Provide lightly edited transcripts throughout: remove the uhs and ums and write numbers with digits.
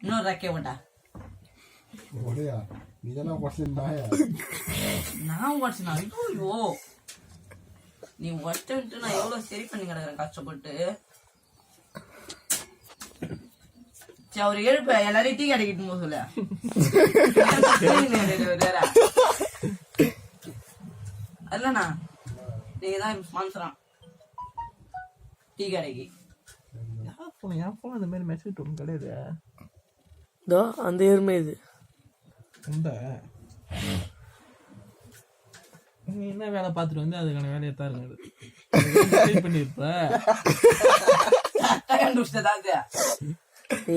இன்னொரு ரக்கே வேண்டா நான் உடச்சுனா ஐயோ நீ உடச்சுட்டு நான் எவ்வளவு சரி பண்ணி கிடக்குறேன் கஷ்டப்பட்டு. சரி அவரு எழுப்ப எல்லாரையும் டீ கடைக்கிட்டு போக சொல்ல. இல்லண்ணா நீங்க தான் ஸ்பான்சரா டீ கடைக்கு. என் போன் அந்த மாதிரி மெசேஜ் ஒன்றும் கிடையாது. இதோ அந்த எருமை இது இந்த நீ என்ன வேலை பார்த்துட்டு வந்து அதுக்கான வேலையை தான் இருக்குது பண்ணிருப்ப.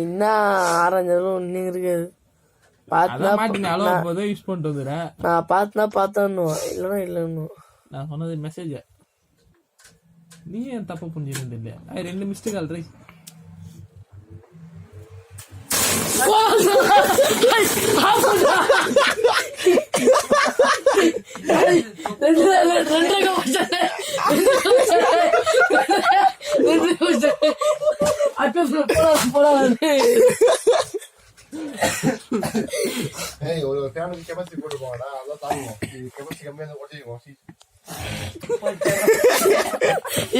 என்ன ஆரஞ்சாலும் ஒன்னும் இருக்காது. யூஸ் பண்ணிட்டு வந்துடுற. நான் பார்த்தேன்னு இல்லைன்னா இல்லைன்னு நான் சொன்னது மெசேஜ். நீ ஏன் தப்ப புரிஞ்சுக்கிறது இல்லையா? 2 மிஸ்டேக் ஆல்ரெடி.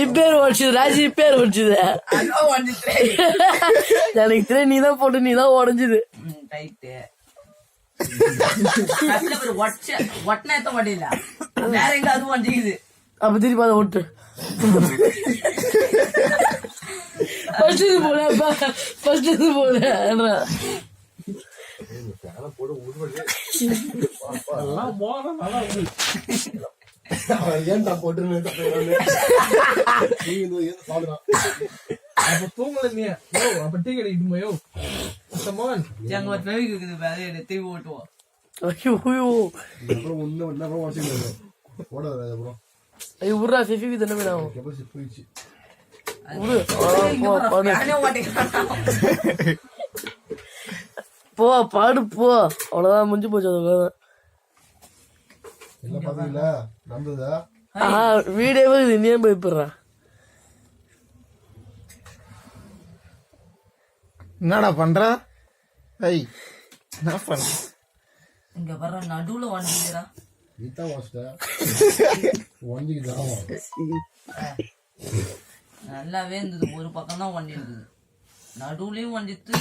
இப்பேர் ஓடிச்சுது ராஜி, இப்பேர் ஓடிச்சுது. எனக்கு தெரியும் நீதான் போட்டு நீதான் உடஞ்சுது. அப்ப திருப்பி அதை ஓட்டு போல தூங்கல நீ. அப்ப டீ கடைக்கு போயோ திருப்பி ஓட்டுவோம். விட்றா ஃபிஃபி தானே போ பாடு போ. அவ்வளவுதான் முடிஞ்சு போச்சு. வீடியோவே நீ ஏன் பயப்படுறா? என்னடா பண்ற? என்ன பண்ற? இங்க வர்ற நடுவுல வண்டிக்கிறா. நல்லாவே இருந்தது. ஒரு பக்கம் தான் வண்டி இருந்தது, நடுவுலயும் வண்டித்து